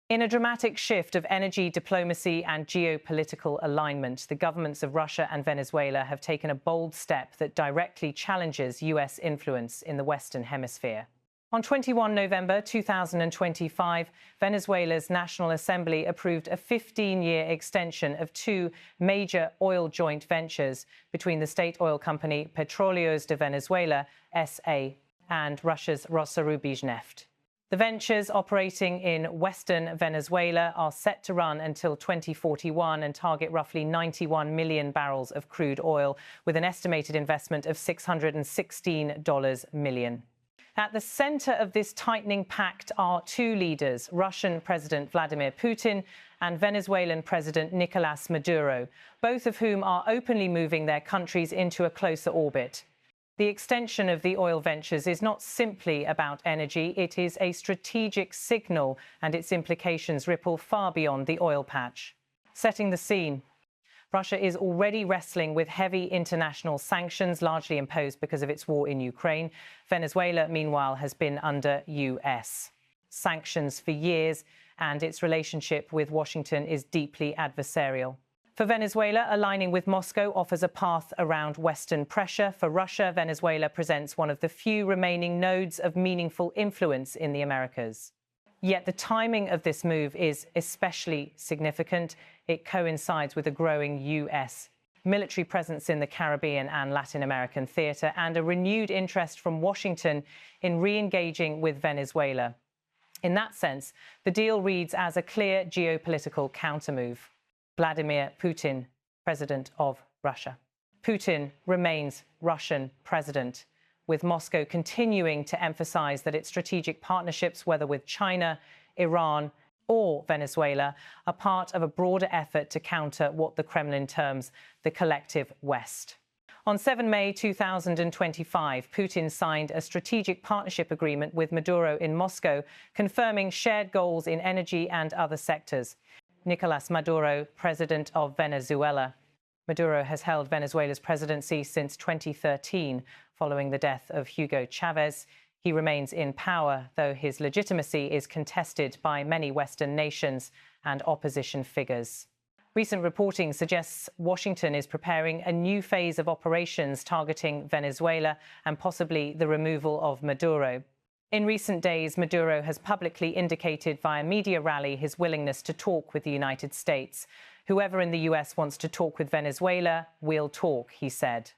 In a dramatic shift of energy diplomacy and geopolitical alignment, the governments of Russia and Venezuela have taken a bold step that directly challenges US influence in the Western Hemisphere. On 21 November 2025, Venezuela's National Assembly approved a 15-year extension of two major oil joint ventures between the state oil company Petróleos de Venezuela, SA, and Russia's Russia-Venezuela. The ventures operating in western Venezuela are set to run until 2041 and target roughly 91 million barrels of crude oil, with an estimated investment of $616 million. At the center of this tightening pact are two leaders, Russian President Vladimir Putin and Venezuelan President Nicolás Maduro, both of whom are openly moving their countries into a closer orbit. The extension of the oil ventures is not simply about energy, it is a strategic signal, and its implications ripple far beyond the oil patch. Setting the scene, Russia is already wrestling with heavy international sanctions, largely imposed because of its war in Ukraine. Venezuela, meanwhile, has been under US sanctions for years, and its relationship with Washington is deeply adversarial. For Venezuela, aligning with Moscow offers a path around Western pressure. For Russia, Venezuela presents one of the few remaining nodes of meaningful influence in the Americas. Yet the timing of this move is especially significant. It coincides with a growing US military presence in the Caribbean and Latin American theater and a renewed interest from Washington in re-engaging with Venezuela. In that sense, the deal reads as a clear geopolitical countermove. Vladimir Putin, president of Russia. Putin remains Russian president, with Moscow continuing to emphasize that its strategic partnerships, whether with China, Iran, or Venezuela, are part of a broader effort to counter what the Kremlin terms the collective West. On 7 May 2025, Putin signed a strategic partnership agreement with Maduro in Moscow, confirming shared goals in energy and other sectors. Nicolás Maduro, president of Venezuela. Maduro has held Venezuela's presidency since 2013, following the death of Hugo Chavez. He remains in power, though his legitimacy is contested by many Western nations and opposition figures. Recent reporting suggests Washington is preparing a new phase of operations targeting Venezuela and possibly the removal of Maduro. In recent days, Maduro has publicly indicated via media rally his willingness to talk with the United States. Whoever in the US wants to talk with Venezuela, we'll talk, he said.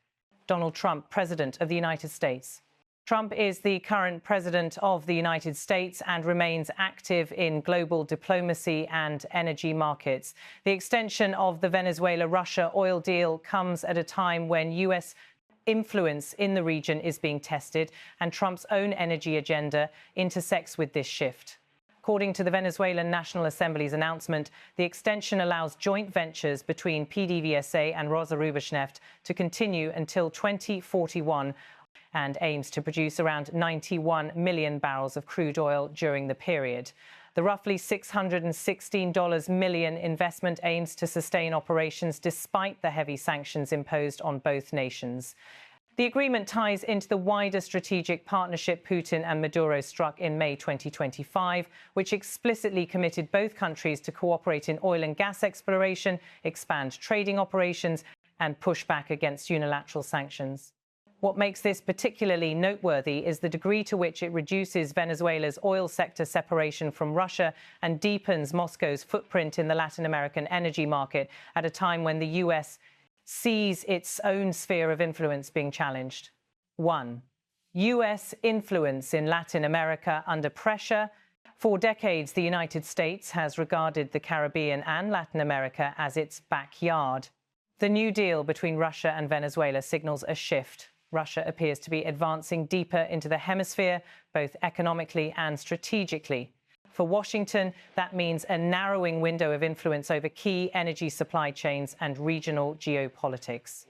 Donald Trump, President of the United States. Trump is the current President of the United States and remains active in global diplomacy and energy markets. The extension of the Venezuela-Russia oil deal comes at a time when US influence in the region is being tested, and Trump's own energy agenda intersects with this shift. According to the Venezuelan National Assembly's announcement, the extension allows joint ventures between PDVSA and Russia-Venezuela to continue until 2041 and aims to produce around 91 million barrels of crude oil during the period. The roughly $616 million investment aims to sustain operations despite the heavy sanctions imposed on both nations. The agreement ties into the wider strategic partnership Putin and Maduro struck in May 2025, which explicitly committed both countries to cooperate in oil and gas exploration, expand trading operations, and push back against unilateral sanctions. What makes this particularly noteworthy is the degree to which it reduces Venezuela's oil sector separation from Russia and deepens Moscow's footprint in the Latin American energy market at a time when the US sees its own sphere of influence being challenged. 1. US influence in Latin America under pressure. For decades, the United States has regarded the Caribbean and Latin America as its backyard. The new deal between Russia and Venezuela signals a shift. Russia appears to be advancing deeper into the hemisphere, both economically and strategically. For Washington, that means a narrowing window of influence over key energy supply chains and regional geopolitics.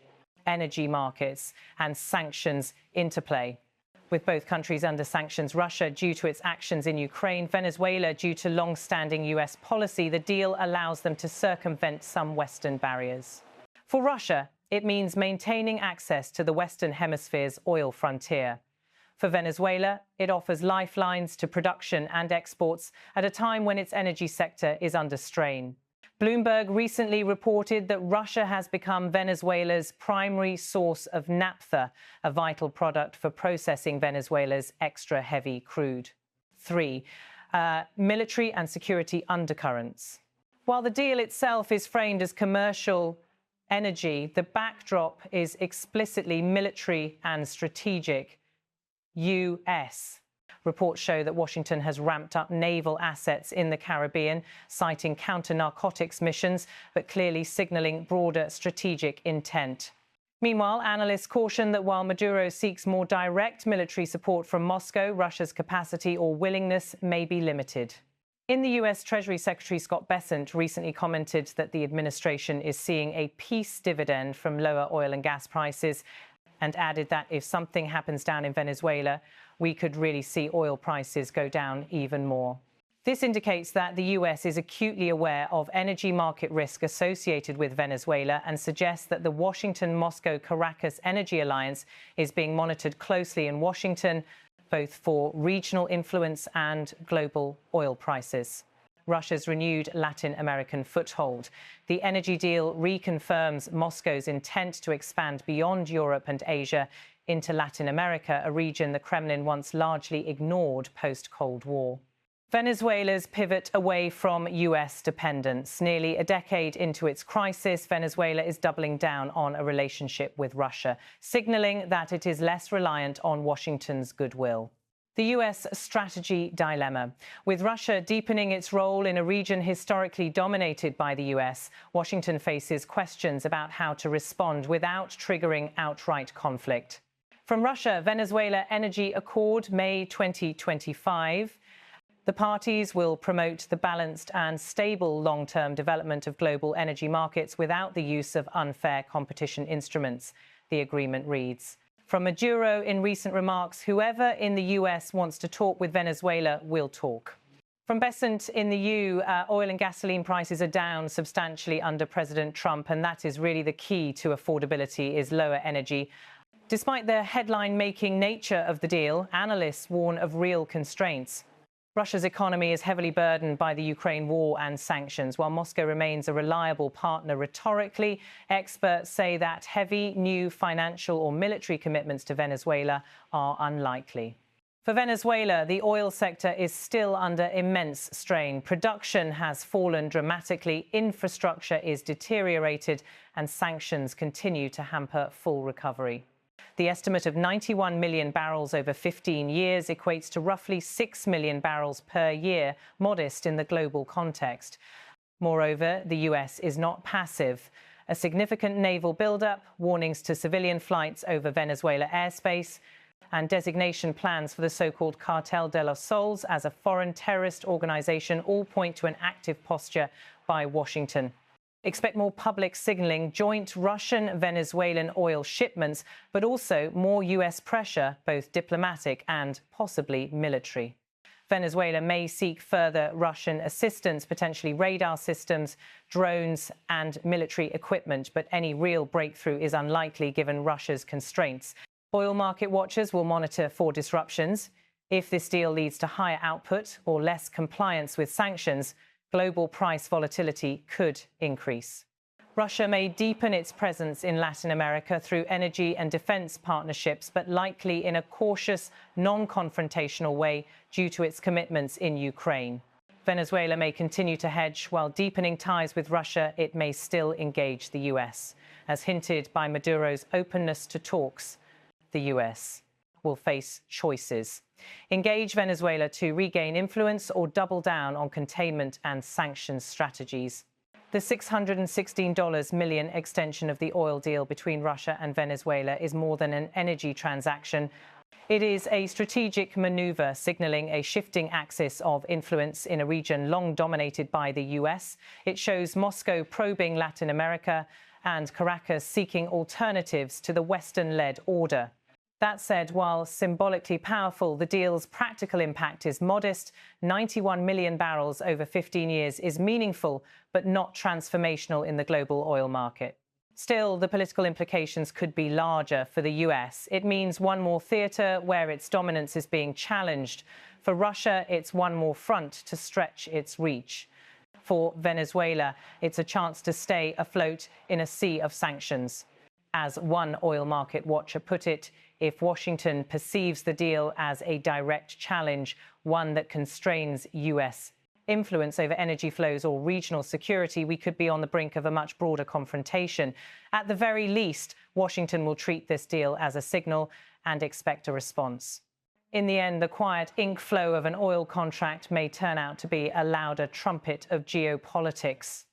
Energy markets and sanctions interplay. With both countries under sanctions, Russia due to its actions in Ukraine, Venezuela due to long-standing US policy, the deal allows them to circumvent some Western barriers. For Russia, it means maintaining access to the Western Hemisphere's oil frontier. For Venezuela, it offers lifelines to production and exports at a time when its energy sector is under strain. Bloomberg recently reported that Russia has become Venezuela's primary source of naphtha, a vital product for processing Venezuela's extra-heavy crude. 3. Military and security undercurrents. While the deal itself is framed as commercial energy, the backdrop is explicitly military and strategic. U.S. Reports show that Washington has ramped up naval assets in the Caribbean, citing counter-narcotics missions, but clearly signaling broader strategic intent. Meanwhile, analysts caution that while Maduro seeks more direct military support from Moscow, Russia's capacity or willingness may be limited. In the U.S., Treasury Secretary Scott Bessent recently commented that the administration is seeing a peace dividend from lower oil and gas prices, and added that if something happens down in Venezuela, we could really see oil prices go down even more. This indicates that the U.S. is acutely aware of energy market risk associated with Venezuela and suggests that the Washington-Moscow-Caracas energy alliance is being monitored closely in Washington, both for regional influence and global oil prices. Russia's renewed Latin American foothold. The energy deal reconfirms Moscow's intent to expand beyond Europe and Asia into Latin America, a region the Kremlin once largely ignored post-Cold War. Venezuela's pivot away from U.S. dependence. Nearly a decade into its crisis, Venezuela is doubling down on a relationship with Russia, signaling that it is less reliant on Washington's goodwill. The U.S. strategy dilemma. With Russia deepening its role in a region historically dominated by the U.S., Washington faces questions about how to respond without triggering outright conflict. From Russia-Venezuela Energy Accord, May 2025. The parties will promote the balanced and stable long-term development of global energy markets without the use of unfair competition instruments, the agreement reads. From Maduro in recent remarks, whoever in the U.S. wants to talk with Venezuela will talk. From Bessent in the EU, oil and gasoline prices are down substantially under President Trump, and that is really the key to affordability, is lower energy. Despite the headline-making nature of the deal, analysts warn of real constraints. Russia's economy is heavily burdened by the Ukraine war and sanctions. While Moscow remains a reliable partner rhetorically, experts say that heavy new financial or military commitments to Venezuela are unlikely. For Venezuela, the oil sector is still under immense strain. Production has fallen dramatically, infrastructure is deteriorated, and sanctions continue to hamper full recovery. The estimate of 91 million barrels over 15 years equates to roughly 6 million barrels per year, modest in the global context. Moreover, the U.S. is not passive. A significant naval buildup, warnings to civilian flights over Venezuela airspace, and designation plans for the so-called Cartel de los Soles as a foreign terrorist organization all point to an active posture by Washington. Expect more public signaling, joint Russian-Venezuelan oil shipments, but also more U.S. pressure, both diplomatic and possibly military. Venezuela may seek further Russian assistance, potentially radar systems, drones and military equipment, but any real breakthrough is unlikely given Russia's constraints. Oil market watchers will monitor for disruptions. If this deal leads to higher output or less compliance with sanctions, global price volatility could increase. Russia may deepen its presence in Latin America through energy and defense partnerships, but likely in a cautious, non-confrontational way due to its commitments in Ukraine. Venezuela may continue to hedge, while deepening ties with Russia, it may still engage the U.S. As hinted by Maduro's openness to talks, the U.S. will face choices. Engage Venezuela to regain influence or double down on containment and sanctions strategies. The $616 million extension of the oil deal between Russia and Venezuela is more than an energy transaction. It is a strategic maneuver signaling a shifting axis of influence in a region long dominated by the U.S. It shows Moscow probing Latin America and Caracas seeking alternatives to the Western-led order. That said, while symbolically powerful, the deal's practical impact is modest. 91 million barrels over 15 years is meaningful, but not transformational in the global oil market. Still, the political implications could be larger for the US. It means one more theatre where its dominance is being challenged. For Russia, it's one more front to stretch its reach. For Venezuela, it's a chance to stay afloat in a sea of sanctions. As one oil market watcher put it, if Washington perceives the deal as a direct challenge, one that constrains US influence over energy flows or regional security, we could be on the brink of a much broader confrontation. At the very least, Washington will treat this deal as a signal and expect a response. In the end, the quiet ink flow of an oil contract may turn out to be a louder trumpet of geopolitics.